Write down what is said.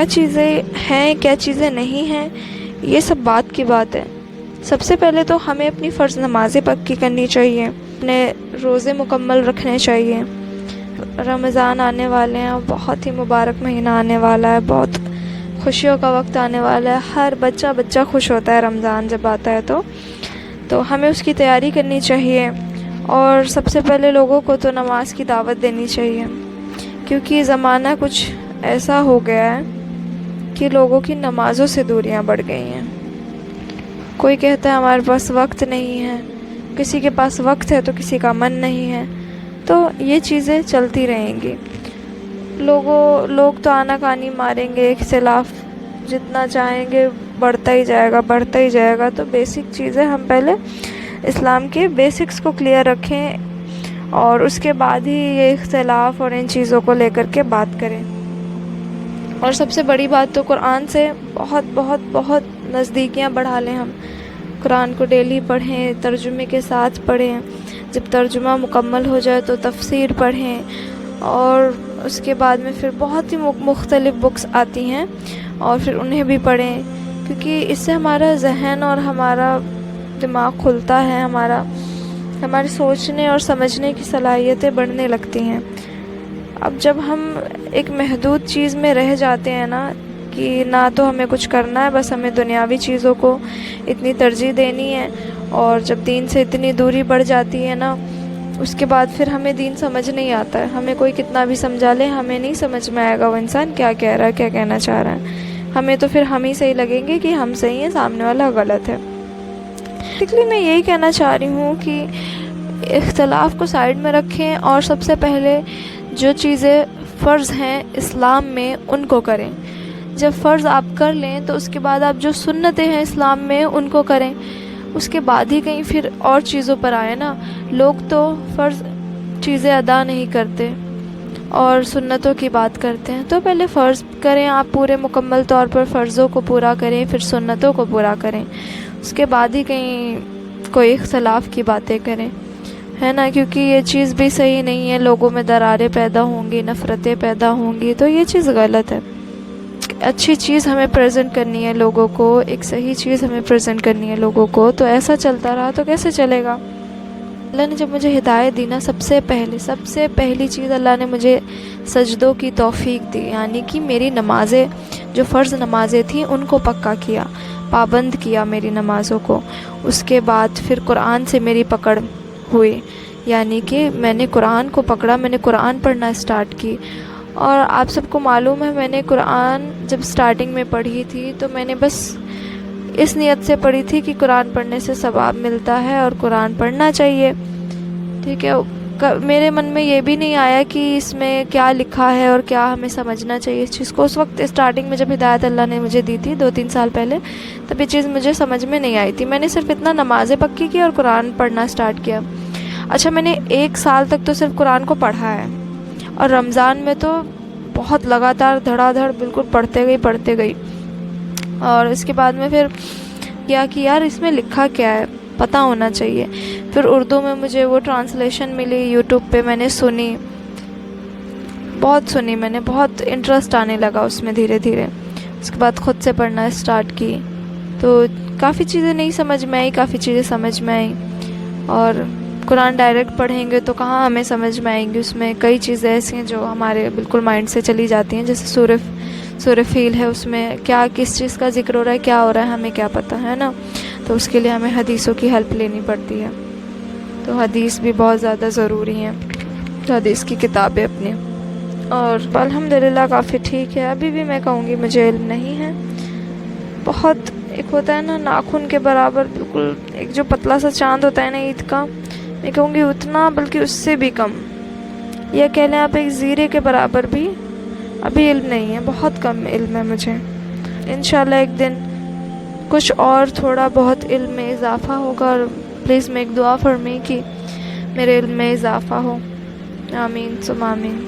کیا چیزیں ہیں کیا چیزیں نہیں ہیں، یہ سب بات کی بات ہے۔ سب سے پہلے تو ہمیں اپنی فرض نمازیں پکی کرنی چاہیے، اپنے روزے مکمل رکھنے چاہیے۔ رمضان آنے والے ہیں، بہت ہی مبارک مہینہ آنے والا ہے، بہت خوشیوں کا وقت آنے والا ہے۔ ہر بچہ خوش ہوتا ہے رمضان جب آتا ہے تو ہمیں اس کی تیاری کرنی چاہیے، اور سب سے پہلے لوگوں کو تو نماز کی دعوت دینی چاہیے، کیونکہ زمانہ کچھ ایسا ہو گیا ہے کہ لوگوں کی نمازوں سے دوریاں بڑھ گئی ہیں۔ کوئی کہتا ہے ہمارے پاس وقت نہیں ہے، کسی کے پاس وقت ہے تو کسی کا من نہیں ہے، تو یہ چیزیں چلتی رہیں گی۔ لوگ تو آنا کانی ماریں گے، اختلاف جتنا چاہیں گے بڑھتا ہی جائے گا۔ تو بیسک چیزیں ہم پہلے اسلام کے بیسکس کو کلیئر رکھیں، اور اس کے بعد ہی یہ اختلاف اور ان چیزوں کو لے کر کے بات کریں۔ اور سب سے بڑی بات تو قرآن سے بہت بہت بہت نزدیکیاں بڑھا لیں ہم۔ قرآن کو ڈیلی پڑھیں، ترجمے کے ساتھ پڑھیں، جب ترجمہ مکمل ہو جائے تو تفسیر پڑھیں، اور اس کے بعد میں پھر بہت ہی مختلف بکس آتی ہیں اور پھر انہیں بھی پڑھیں، کیونکہ اس سے ہمارا ذہن اور ہمارا دماغ کھلتا ہے، ہمارے سوچنے اور سمجھنے کی صلاحیتیں بڑھنے لگتی ہیں۔ اب جب ہم ایک محدود چیز میں رہ جاتے ہیں نا، کہ نہ تو ہمیں کچھ کرنا ہے، بس ہمیں دنیاوی چیزوں کو اتنی ترجیح دینی ہے، اور جب دین سے اتنی دوری بڑھ جاتی ہے نا، اس کے بعد پھر ہمیں دین سمجھ نہیں آتا ہے۔ ہمیں کوئی کتنا بھی سمجھا لے، ہمیں نہیں سمجھ میں آئے گا وہ انسان کیا کہہ رہا ہے، کیا کہنا چاہ رہا ہے۔ ہمیں تو پھر ہم ہی صحیح لگیں گے کہ ہم صحیح ہیں، سامنے والا غلط ہے۔ بیسیکلی میں یہی کہنا چاہ رہی ہوں کہ اختلاف کو سائیڈ میں رکھیں، اور سب سے پہلے جو چیزیں فرض ہیں اسلام میں ان کو کریں۔ جب فرض آپ کر لیں تو اس کے بعد آپ جو سنتیں ہیں اسلام میں ان کو کریں، اس کے بعد ہی کہیں پھر اور چیزوں پر آئے نا۔ لوگ تو فرض چیزیں ادا نہیں کرتے اور سنتوں کی بات کرتے ہیں، تو پہلے فرض کریں آپ پورے مکمل طور پر، فرضوں کو پورا کریں، پھر سنتوں کو پورا کریں، اس کے بعد ہی کہیں کوئی اختلاف کی باتیں کریں، ہے نا؟ کیونکہ یہ چیز بھی صحیح نہیں ہے، لوگوں میں دراریں پیدا ہوں گی، نفرتیں پیدا ہوں گی، تو یہ چیز غلط ہے۔ اچھی چیز ہمیں پریزنٹ کرنی ہے لوگوں کو، ایک صحیح چیز ہمیں پریزنٹ کرنی ہے لوگوں کو، تو ایسا چلتا رہا تو کیسے چلے گا؟ اللہ نے جب مجھے ہدایت دی نا، سب سے پہلی چیز اللہ نے مجھے سجدوں کی توفیق دی، یعنی کہ میری نمازیں جو فرض نمازیں تھیں ان کو پکا کیا، پابند کیا میری نمازوں کو۔ اس کے بعد پھر قرآن سے میری پکڑ ہوئی، یعنی کہ میں نے قرآن کو پکڑا، میں نے قرآن پڑھنا اسٹارٹ کی۔ اور آپ سب کو معلوم ہے، میں نے قرآن جب اسٹارٹنگ میں پڑھی تھی تو میں نے بس اس نیت سے پڑھی تھی کہ قرآن پڑھنے سے ثواب ملتا ہے اور قرآن پڑھنا چاہیے، ٹھیک ہے۔ میرے من میں یہ بھی نہیں آیا کہ اس میں کیا لکھا ہے اور کیا ہمیں سمجھنا چاہیے اس چیز کو۔ اس وقت اسٹارٹنگ میں جب ہدایت اللہ نے مجھے دی تھی 2-3 سال پہلے، تب یہ چیز مجھے سمجھ میں نہیں آئی تھی۔ میں نے صرف اتنا نمازیں پکی کی اور قرآن پڑھنا اسٹارٹ کیا۔ اچھا، میں نے 1 سال تک تو صرف قرآن کو پڑھا ہے، اور رمضان میں تو بہت لگاتار دھڑا دھڑ بالکل پڑھتے گئی۔ اور اس کے بعد میں پھر کیا کہ یار اس میں لکھا کیا ہے، پتہ ہونا چاہیے۔ پھر اردو میں مجھے وہ ٹرانسلیشن ملی، یوٹیوب پہ میں نے سنی، میں نے بہت انٹرسٹ آنے لگا اس میں دھیرے دھیرے۔ اس کے بعد خود سے پڑھنا اسٹارٹ کی، تو کافی چیزیں نہیں سمجھ میں آئی، کافی چیزیں سمجھ میں آئیں۔ اور قرآن ڈائریکٹ پڑھیں گے تو کہاں ہمیں سمجھ میں آئیں گی، اس میں کئی چیزیں ایسی ہیں جو ہمارے بالکل مائنڈ سے چلی جاتی ہیں، جیسے سورہ فیل ہے، اس میں کیا کس چیز کا ذکر ہو رہا ہے، کیا ہو رہا ہے، ہمیں کیا پتہ ہے نا؟ تو اس کے لیے ہمیں حدیثوں کی ہیلپ لینی پڑتی ہے، تو حدیث بھی بہت زیادہ ضروری ہیں، تو حدیث کی کتابیں اپنی۔ اور الحمدللہ کافی ٹھیک ہے۔ ابھی بھی میں کہوں گی مجھے علم نہیں ہے، بہت ایک ہوتا ہے نا ناخن کے برابر، بالکل ایک جو پتلا سا چاند ہوتا ہے نا عید کا، میں کہوں گی اتنا، بلکہ اس سے بھی کم، یا کہہ لیں آپ ایک زیرے کے برابر بھی ابھی علم نہیں ہے، بہت کم علم ہے مجھے۔ انشاءاللہ ایک دن کچھ اور تھوڑا بہت علم میں اضافہ ہوگا، اور پلیز میک دعا فار می کہ میرے علم میں اضافہ ہو۔ آمین ثم آمین۔